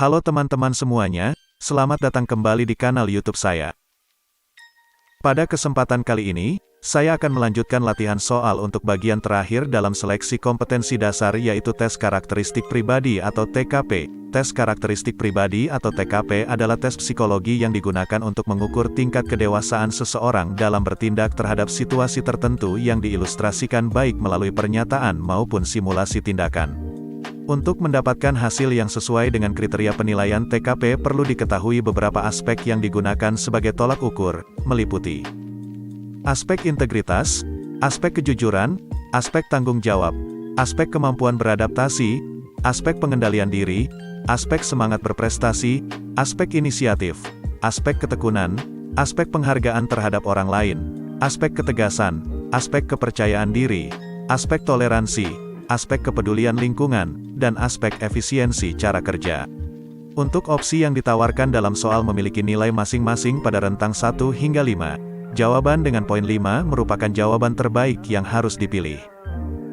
Halo teman-teman semuanya, selamat datang kembali di kanal YouTube saya. Pada kesempatan kali ini, saya akan melanjutkan latihan soal untuk bagian terakhir dalam seleksi kompetensi dasar yaitu tes karakteristik pribadi atau TKP. Tes karakteristik pribadi atau TKP adalah tes psikologi yang digunakan untuk mengukur tingkat kedewasaan seseorang dalam bertindak terhadap situasi tertentu yang diilustrasikan baik melalui pernyataan maupun simulasi tindakan. Untuk mendapatkan hasil yang sesuai dengan kriteria penilaian TKP perlu diketahui beberapa aspek yang digunakan sebagai tolak ukur, meliputi aspek integritas, aspek kejujuran, aspek tanggung jawab, aspek kemampuan beradaptasi, aspek pengendalian diri, aspek semangat berprestasi, aspek inisiatif, aspek ketekunan, aspek penghargaan terhadap orang lain, aspek ketegasan, aspek kepercayaan diri, aspek toleransi, aspek kepedulian lingkungan, dan aspek efisiensi cara kerja. Untuk opsi yang ditawarkan dalam soal memiliki nilai masing-masing pada rentang 1 hingga 5. Jawaban dengan poin 5 merupakan jawaban terbaik yang harus dipilih.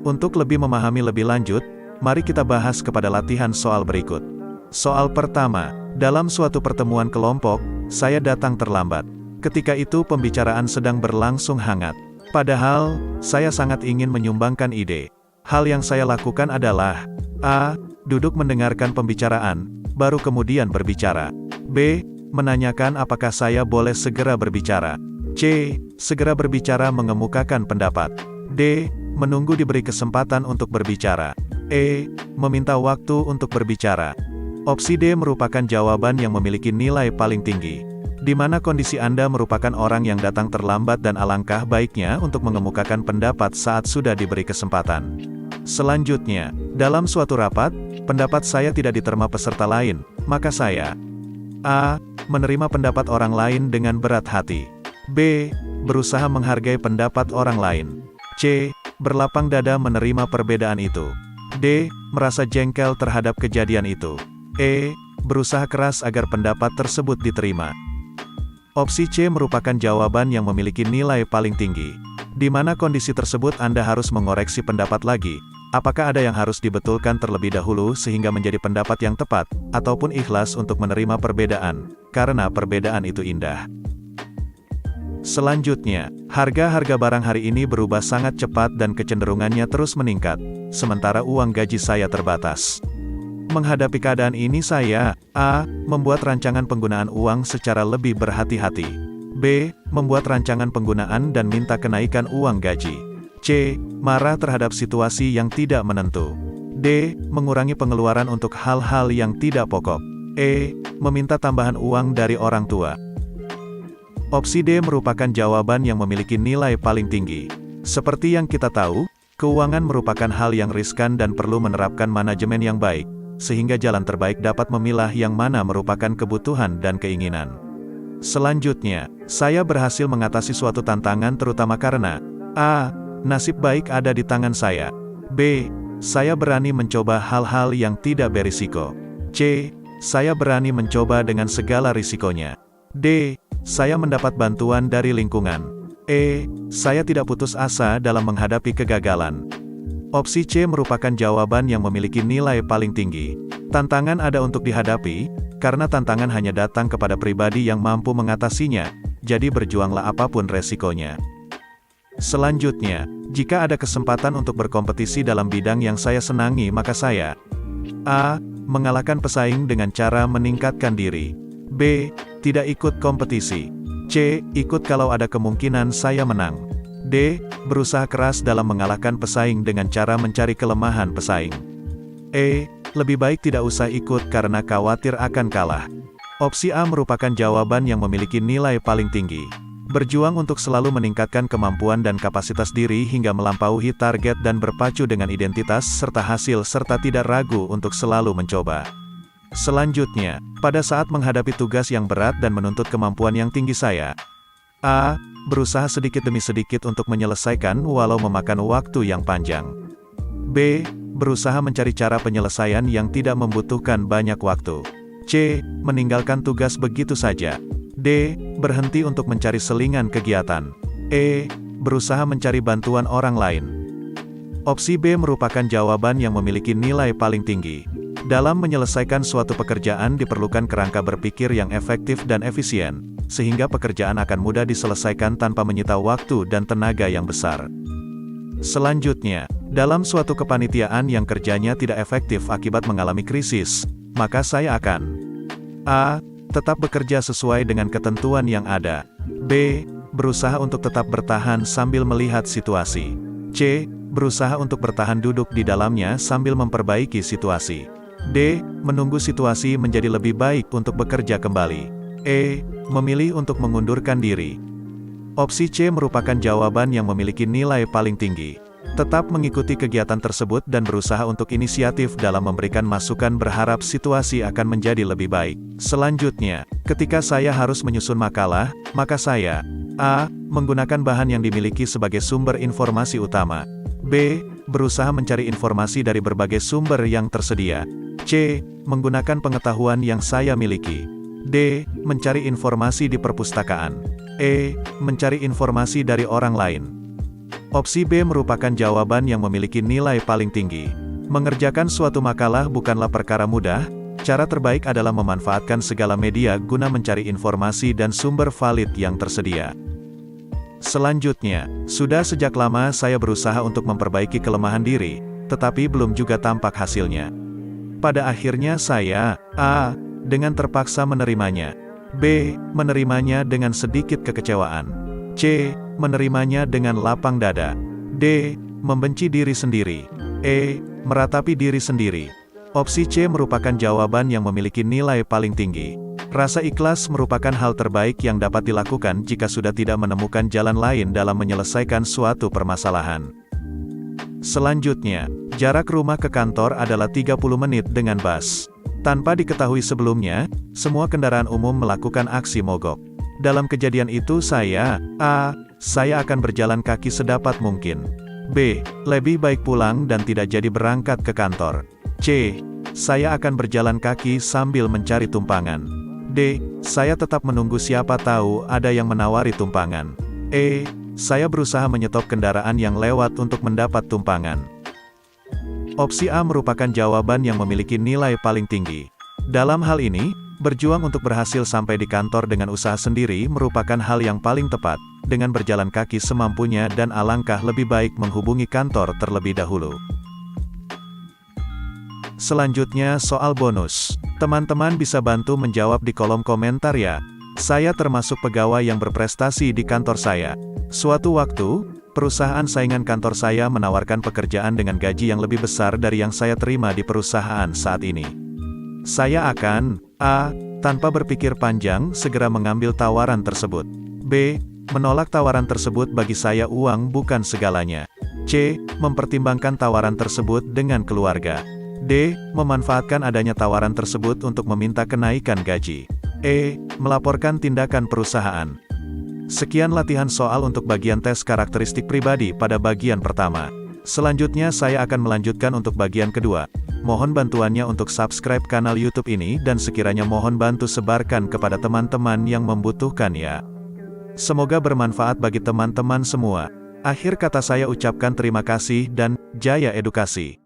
Untuk lebih memahami lebih lanjut, mari kita bahas kepada latihan soal berikut. Soal pertama, dalam suatu pertemuan kelompok, saya datang terlambat. Ketika itu pembicaraan sedang berlangsung hangat. Padahal, saya sangat ingin menyumbangkan ide. Hal yang saya lakukan adalah A. Duduk mendengarkan pembicaraan, baru kemudian berbicara. B. Menanyakan apakah saya boleh segera berbicara. C. Segera berbicara mengemukakan pendapat. D. Menunggu diberi kesempatan untuk berbicara. E. Meminta waktu untuk berbicara. Opsi D merupakan jawaban yang memiliki nilai paling tinggi. Di mana kondisi Anda merupakan orang yang datang terlambat dan alangkah baiknya untuk mengemukakan pendapat saat sudah diberi kesempatan. Selanjutnya, dalam suatu rapat, pendapat saya tidak diterima peserta lain, maka saya A. Menerima pendapat orang lain dengan berat hati. B. Berusaha menghargai pendapat orang lain. C. Berlapang dada menerima perbedaan itu. D. Merasa jengkel terhadap kejadian itu. E. Berusaha keras agar pendapat tersebut diterima. Opsi C merupakan jawaban yang memiliki nilai paling tinggi. Di mana kondisi tersebut Anda harus mengoreksi pendapat lagi. Apakah ada yang harus dibetulkan terlebih dahulu sehingga menjadi pendapat yang tepat, ataupun ikhlas untuk menerima perbedaan, karena perbedaan itu indah. Selanjutnya, harga-harga barang hari ini berubah sangat cepat dan kecenderungannya terus meningkat, sementara uang gaji saya terbatas. Menghadapi keadaan ini saya, A. Membuat rancangan penggunaan uang secara lebih berhati-hati. B. Membuat rancangan penggunaan dan minta kenaikan uang gaji. C. Marah terhadap situasi yang tidak menentu. D. Mengurangi pengeluaran untuk hal-hal yang tidak pokok. E. Meminta tambahan uang dari orang tua. Opsi D merupakan jawaban yang memiliki nilai paling tinggi. Seperti yang kita tahu, keuangan merupakan hal yang riskan dan perlu menerapkan manajemen yang baik, sehingga jalan terbaik dapat memilah yang mana merupakan kebutuhan dan keinginan. Selanjutnya, saya berhasil mengatasi suatu tantangan terutama karena A. Nasib baik ada di tangan saya. B. Saya berani mencoba hal-hal yang tidak berisiko. C. Saya berani mencoba dengan segala risikonya. D. Saya mendapat bantuan dari lingkungan. E. Saya tidak putus asa dalam menghadapi kegagalan. Opsi C merupakan jawaban yang memiliki nilai paling tinggi. Tantangan ada untuk dihadapi, karena tantangan hanya datang kepada pribadi yang mampu mengatasinya, jadi berjuanglah apapun resikonya. Selanjutnya, jika ada kesempatan untuk berkompetisi dalam bidang yang saya senangi maka saya A. Mengalahkan pesaing dengan cara meningkatkan diri. B. Tidak ikut kompetisi. C. Ikut kalau ada kemungkinan saya menang. D. Berusaha keras dalam mengalahkan pesaing dengan cara mencari kelemahan pesaing. E. Lebih baik tidak usah ikut karena khawatir akan kalah. Opsi A merupakan jawaban yang memiliki nilai paling tinggi. Berjuang untuk selalu meningkatkan kemampuan dan kapasitas diri hingga melampaui target dan berpacu dengan identitas serta hasil serta tidak ragu untuk selalu mencoba. Selanjutnya, pada saat menghadapi tugas yang berat dan menuntut kemampuan yang tinggi saya A. Berusaha sedikit demi sedikit untuk menyelesaikan walau memakan waktu yang panjang. B. Berusaha mencari cara penyelesaian yang tidak membutuhkan banyak waktu. C. Meninggalkan tugas begitu saja. D. Berhenti untuk mencari selingan kegiatan. E. Berusaha mencari bantuan orang lain. Opsi B merupakan jawaban yang memiliki nilai paling tinggi. Dalam menyelesaikan suatu pekerjaan diperlukan kerangka berpikir yang efektif dan efisien, sehingga pekerjaan akan mudah diselesaikan tanpa menyita waktu dan tenaga yang besar. Selanjutnya, dalam suatu kepanitiaan yang kerjanya tidak efektif akibat mengalami krisis, maka saya akan A. Tetap bekerja sesuai dengan ketentuan yang ada. B. Berusaha untuk tetap bertahan sambil melihat situasi. C. Berusaha untuk bertahan duduk di dalamnya sambil memperbaiki situasi. D. Menunggu situasi menjadi lebih baik untuk bekerja kembali. E. Memilih untuk mengundurkan diri. Opsi C merupakan jawaban yang memiliki nilai paling tinggi. Tetap mengikuti kegiatan tersebut dan berusaha untuk inisiatif dalam memberikan masukan berharap situasi akan menjadi lebih baik. Selanjutnya, ketika saya harus menyusun makalah, maka saya A. Menggunakan bahan yang dimiliki sebagai sumber informasi utama. B. Berusaha mencari informasi dari berbagai sumber yang tersedia. C. Menggunakan pengetahuan yang saya miliki. D. Mencari informasi di perpustakaan. E. Mencari informasi dari orang lain. Opsi B merupakan jawaban yang memiliki nilai paling tinggi. Mengerjakan suatu makalah bukanlah perkara mudah. Cara terbaik adalah memanfaatkan segala media guna mencari informasi dan sumber valid yang tersedia. Selanjutnya, sudah sejak lama saya berusaha untuk memperbaiki kelemahan diri, tetapi belum juga tampak hasilnya. Pada akhirnya saya A. Dengan terpaksa menerimanya. B. Menerimanya dengan sedikit kekecewaan. C. Menerimanya dengan lapang dada. D. Membenci diri sendiri. E. Meratapi diri sendiri. Opsi C merupakan jawaban yang memiliki nilai paling tinggi. Rasa ikhlas merupakan hal terbaik yang dapat dilakukan jika sudah tidak menemukan jalan lain dalam menyelesaikan suatu permasalahan. Selanjutnya, jarak rumah ke kantor adalah 30 menit dengan bus. Tanpa diketahui sebelumnya, semua kendaraan umum melakukan aksi mogok. Dalam kejadian itu saya A. Saya akan berjalan kaki sedapat mungkin. B. Lebih baik pulang dan tidak jadi berangkat ke kantor. C. Saya akan berjalan kaki sambil mencari tumpangan. D. Saya tetap menunggu siapa tahu ada yang menawari tumpangan. E. Saya berusaha menyetop kendaraan yang lewat untuk mendapat tumpangan. Opsi A merupakan jawaban yang memiliki nilai paling tinggi. Dalam hal ini, berjuang untuk berhasil sampai di kantor dengan usaha sendiri merupakan hal yang paling tepat, dengan berjalan kaki semampunya dan alangkah lebih baik menghubungi kantor terlebih dahulu. Selanjutnya soal bonus. Teman-teman bisa bantu menjawab di kolom komentar ya. Saya termasuk pegawai yang berprestasi di kantor saya. Suatu waktu, perusahaan saingan kantor saya menawarkan pekerjaan dengan gaji yang lebih besar dari yang saya terima di perusahaan saat ini. Saya akan A. Tanpa berpikir panjang, segera mengambil tawaran tersebut. B. Menolak tawaran tersebut, bagi saya uang bukan segalanya. C. Mempertimbangkan tawaran tersebut dengan keluarga. D. Memanfaatkan adanya tawaran tersebut untuk meminta kenaikan gaji. E. Melaporkan tindakan perusahaan. Sekian latihan soal untuk bagian tes karakteristik pribadi pada bagian pertama. Selanjutnya saya akan melanjutkan untuk bagian kedua. Mohon bantuannya untuk subscribe kanal YouTube ini dan sekiranya mohon bantu sebarkan kepada teman-teman yang membutuhkan ya. Semoga bermanfaat bagi teman-teman semua. Akhir kata saya ucapkan terima kasih dan jaya edukasi.